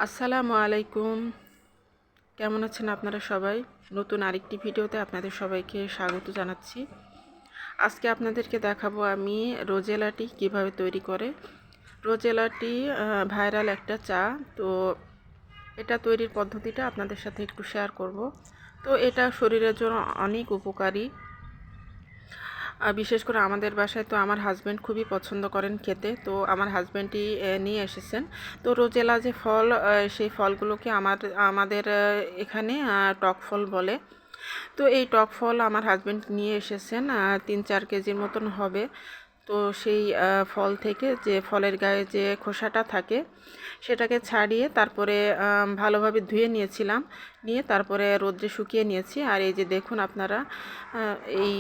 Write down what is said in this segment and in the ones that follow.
আসসালামু আলাইকুম। কেমন আছেন আপনারা সবাই? নতুন আরেকটি ভিডিওতে আপনাদের সবাইকে স্বাগত জানাচ্ছি। আজকে আপনাদেরকে দেখাবো আমি রোজেলাটি কিভাবে তৈরি করে। রোজেলাটি ভাইরাল একটা চা, তো এটা তৈরির পদ্ধতিটা আপনাদের সাথে একটু শেয়ার করব। তো এটা শরীরের জন্য অনেক উপকারী। বিশেষ করে আমাদের বাসায় তো আমার হাজব্যান্ড খুবই পছন্দ করেন খেতে, তো আমার হাজব্যান্ডই নিয়ে এসেছেন। তো রোজেলা যে ফল, সেই ফলগুলোকে আমাদের এখানে টক ফল বলে। তো এই টক ফল আমার হাজব্যান্ড নিয়ে এসেছেন, 3-4 কেজির মতন হবে। তো সেই ফল থেকে যে ফলের গায়ে যে খোসাটা থাকে সেটাকে ছাড়িয়ে তারপরে ভালোভাবে ধুয়ে নিয়েছিলাম, নিয়ে তারপরে রোদ্রে শুকিয়ে নিয়েছি। আর এই যে দেখুন আপনারা, এই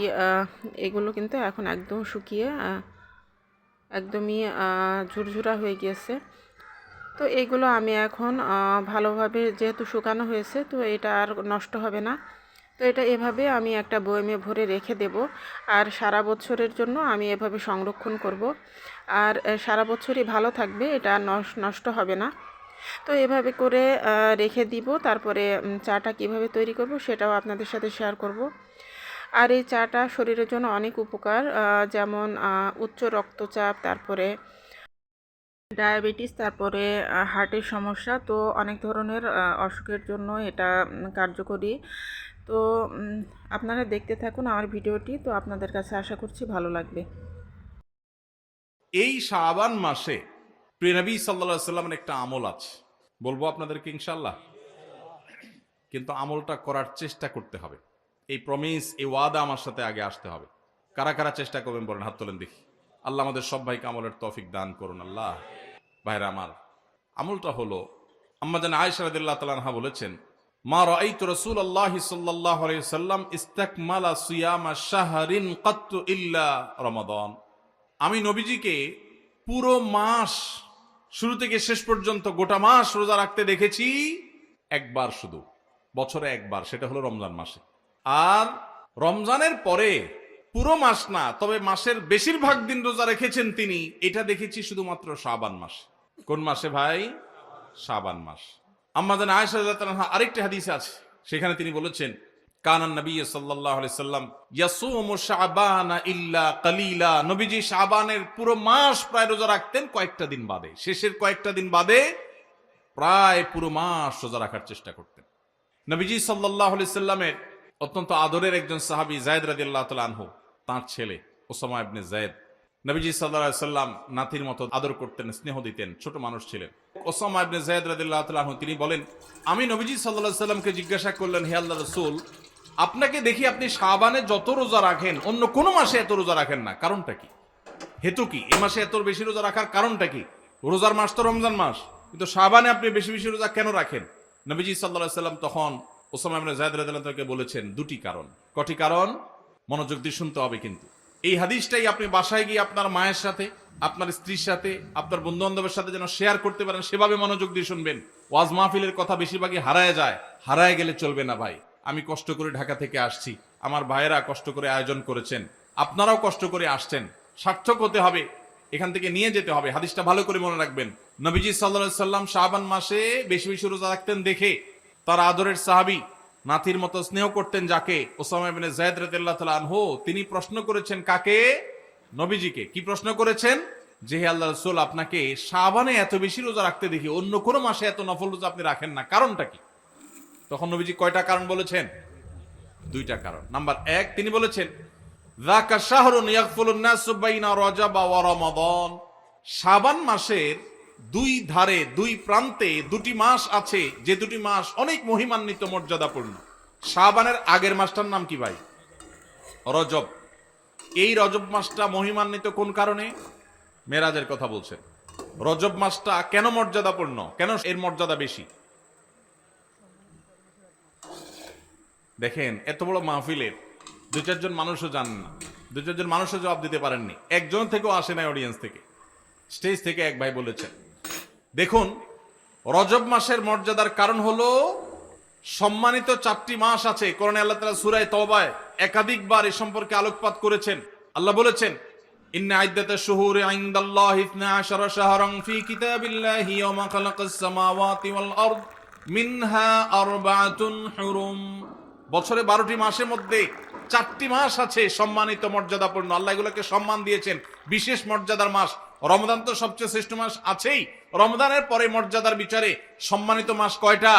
এগুলো কিন্তু এখন একদম শুকিয়ে একদমই ঝুরঝুরা হয়ে গিয়েছে। তো এইগুলো আমি এখন ভালোভাবে যেহেতু শুকানো হয়েছে, তো এটা আর নষ্ট হবে না। তো এটা এভাবে আমি একটা বয়মে ভরে রেখে দেব, আর সারা বছরের জন্য আমি এভাবে সংরক্ষণ করব। আর সারা বছরই ভালো থাকবে, এটা নষ্ট হবে না। তো এভাবে করে রেখে দিব। তারপরে চাটা কিভাবে তৈরি করব সেটাও আপনাদের সাথে শেয়ার করব। আর এই চাটা শরীরের জন্য অনেক উপকার, যেমন উচ্চ রক্তচাপ, তারপরে ডায়াবেটিস, তারপরে হার্টের সমস্যা, তো অনেক ধরনের অসুখের জন্য এটা কার্যকরী। তো আপনারা দেখতে থাকুন আমার ভিডিওটি, তো আপনাদের কাছে আশা করছি ভালো লাগবে। এই শাবান মাসে প্রিয় নবী সাল্লাল্লাহু আলাইহি সাল্লামের একটা আমল আছে, বলবো আপনাদেরকে ইনশাআল্লাহ। কিন্তু আমলটা করার চেষ্টা করতে হবে। এই প্রমিস, এই ওয়াদা আমার সাথে আগে আসতে হবে। কারা কারা চেষ্টা করবেন বলেন, হাত তোলেন দেখি। আল্লাহ আমাদের সব ভাইকে আমলের তৌফিক দান করুন। আল্লাহ। ভাইরা আমার, আমলটা হলো, আম্মা জান আয়েশা রাদিয়াল্লাহু তাআলা আনহা বলেছেন, মা রাআইতু রাসূলুল্লাহি সাল্লাল্লাহু আলাইহি ওয়াসাল্লাম ইসতাকমালা সিয়ামা শাহরিন কাত্তু ইল্লা রমাদান। আমি নবীজিকে পুরো মাস, শুরু থেকে শেষ পর্যন্ত গোটা মাস রোজা রাখতে দেখেছি একবার, শুধু বছরে একবার, সেটা হলো রমজান মাসে। আর রমজানের পরে পুরো মাস না, তবে মাসের বেশিরভাগ দিন রোজা রেখেছেন তিনি, এটা দেখেছি শুধুমাত্র শাবান মাসে। কোন মাসে ভাই? শাবান মাস। আম্মা জান আয়েশা রাদিয়াল্লাহু আনহা আরেকটি হাদিস আছে, সেখানে তিনি বলেছেন, কানান নবী সাল্লাল্লাহু আলাইহি সাল্লাম ইয়াসুমু শাবানা ইল্লা কালিলা। নবীজি শাবানের পুরো মাস প্রায় রোজা রাখতেন, কয়েকটা দিন বাদে, শেষের কয়েকটা দিন বাদে প্রায় পুরো মাস রোজা রাখার চেষ্টা করতেন। নবীজি সাল্লাল্লাহু আলাইহি সাল্লামের অত্যন্ত আদরের একজন সাহাবী যায়েদ রাদিয়াল্লাহু তাআলা আনহু, তার ছেলে ওসামা ইবনে যায়েদ, নবীজি সাল্লাল্লাহু আলাইহি সাল্লাম নাতির মতো আদর করতেন, স্নেহ দিতেন, ছোট মানুষ ছিলেন। ওসামা ইবনে যায়েদ রাদিয়াল্লাহু তাআলা আনহু তিনি বলেন, আমি নবীজি সাল্লাল্লাহু আলাইহি সাল্লামকে জিজ্ঞাসা করলেন, হে আল্লাহর রাসূল, আপনাকে দেখি আপনি শাবানে যত রোজা রাখেন অন্য কোন মাসে এত রোজা রাখেন না, কারণটা কি? হেতু কি? এই মাসে এত বেশি রোজা রাখার কারণটা কি? রোজার মাস তো রমজান মাস, কিন্তু শাবানে আপনি বেশি বেশি রোজা কেন রাখেন? নবীজি সাল্লাল্লাহু আলাইহি সাল্লাম তখন ওসামা ইবনে যায়েদ রাদিয়াল্লাহু তাআলাকে বলেছেন দুটি কারণ। কটি কারণ? মনোযোগ দিয়ে শুনতে হবে কিন্তু। এই হাদিসটাই আপনি বাসায় গিয়ে আপনার মায়ের সাথে, আপনার স্ত্রীর সাথে, আপনার বন্ধু বান্ধবের সাথে যেন শেয়ার করতে পারেন, সেভাবে মনোযোগ দিয়ে শুনবেন। ওয়াজ মাহফিলের কথা বেশিরভাগই হারায় যায়, হারায় গেলে চলবে না ভাই। আমি কষ্ট করে ঢাকা থেকে আসছি, আমার ভাইয়েরা কষ্ট করে আয়োজন করেছেন, আপনারাও কষ্ট করে আসছেন, সার্থক হতে হবে, এখান থেকে নিয়ে যেতে হবে। হাদিসটা ভালো করে মনে রাখবেন। নবীজি সাল্লাল্লাহু আলাইহি সাল্লাম শাবান মাসে বেশি বেশি রোজা রাখতেন দেখে তার আদরের সাহাবী, নাতির মতো স্নেহ করতেন যাকে, ওসামা ইবনে যায়েদ রাদিয়াল্লাহু তাআলা আনহু, তিনি প্রশ্ন করেছেন কাকে? নবীজিকে। কি প্রশ্ন করেছেন? যে হে আল্লাহর রাসূল, আপনাকে শাবানে এত বেশি রোজা রাখতে দেখি, অন্য কোন মাসে এত নফল রোজা আপনি রাখেন না, কারণটা কি? তখন নবীজি কয়টা কারণ বলেছেন? দুইটা কারণ। নাম্বার 1, তিনি বলেছেন, যাকা শাহরুন ইয়াগফুলুন নাসু বাইনা রজব ওয়া রমাদান। শাবান মাসের দুই ধারে, দুই প্রান্তে দুটি মাস আছে, যে দুটি মাস অনেক মহিমান্বিত, মর্যাদাপূর্ণ। শাবানের আগের মাসটার নাম কি ভাই? রজব। এই রজব মাসটা মহিমান্বিত কোন কারণে? মেরাজের কথা বলছেন। রজব মাসটা কেন মর্যাদাপূর্ণ, কেন এর মর্যাদা বেশি? দেখেন, এত বড় মাহফিলের 2-4 জন মানুষও জানেন না, 2-4 জন মানুষও জবাব দিতে পারেননি, একজন থেকেও আসে নাই অডিয়েন্স থেকে। স্টেজ থেকে এক ভাই বলেছেন, দেখুন, রজব মাসের মর্যাদার কারণ হলো সম্মানিত 4টি মাস আছে। কোরআনে আল্লাহ তাআলা সূরা তওবায় একাধিকবার এই সম্পর্কে আলোকপাত করেছেন। আল্লাহ বলেছেন, ইন্না ইদ্দাতাশ শুহুরি ইনদাল্লাহি 12 শাহরান ফি কিতাবিল্লাহি ইয়াওমা খালাকাস সামাওয়াতি ওয়াল আরদ মিনহা আরবাআতুন হুরুম। বছরে 12টি মাসের মধ্যে 4টি মাস আছে সম্মানিত মর্যাদাপূর্ণ। আল্লাহ এগুলোকে সম্মান দিয়েছেন, বিশেষ মর্যাদার মাস। রমজান তো সবচেয়ে শ্রেষ্ঠ মাস আছেই, রমজানের পরে মর্যাদার বিচারে সম্মানিত মাস কয়টা?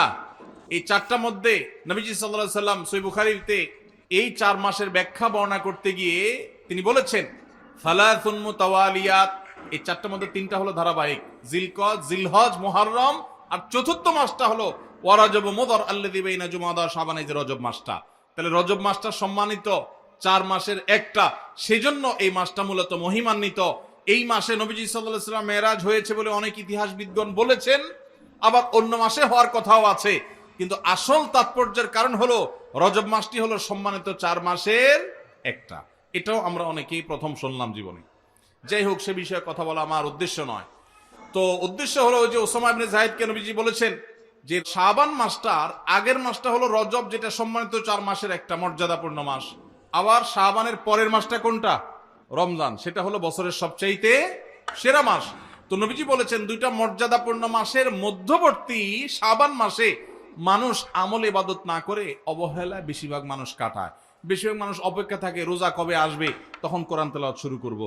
এই 4টার মধ্যে নবীজি সাল্লাল্লাহু আলাইহি সাল্লাম সহিহ বুখারীতে এই 4 মাসের ব্যাখ্যা বর্ণনা করতে গিয়ে তিনি বলেছেন সালাসুন মুতাওয়ালিয়াত, এই 4টার মধ্যে 3টা হলো ধারাবাহিক, জিলকদ, জিলহজ, মুহররম, আর চতুর্থ মাসটা হলো ওয়া রজব মুদর আল্লাযী বাইনা জুমাদা শাবান, এই যে রজব মাসটা। তাহলে রজব মাসটা সম্মানিত 4 মাসের একটা, সেজন্য এই মাসটা মূলত মহিমান্বিত। এই মাসে নবীজি সাল্লাল্লাহু আলাইহি সাল্লাম মেরাজ হয়েছে বলে অনেক ইতিহাসবিদগণ বলেছেন, আবার অন্য মাসে হওয়ার কথাও আছে। কিন্তু আসল তাৎপর্যের কারণ হলো রজব মাসটি হলো সম্মানিত 4 মাসের একটা। এটাও আমরা অনেকেই প্রথম শুনলাম জীবনে। যাই হোক, সে বিষয়ে কথা বলা আমার উদ্দেশ্য নয়। তো উদ্দেশ্য হলো যে ওসামা ইবনে যায়েদকে নবীজি বলেছেন যে শাবান মাসটার আগের মাসটা হলো রজব, যেটা সম্মানিত 4 মাসের একটা মর্যাদাপূর্ণ মাস। আবার শাবানের পরের মাসটা কোনটা? রমজান, সেটা হলো বছরের সবচাইতে সেরা মাস। তো নবীজি বলেছেন 2টা মর্যাদাপূর্ণ মাসের মধ্যবর্তী শাবান মাসে মানুষ আমল ইবাদত না করে অবহেলায় বেশিরভাগ মানুষ কাটায়। বেশিরভাগ মানুষ অপেক্ষা থাকে রোজা কবে আসবে, তখন কোরআন তেলাওয়াত শুরু করব।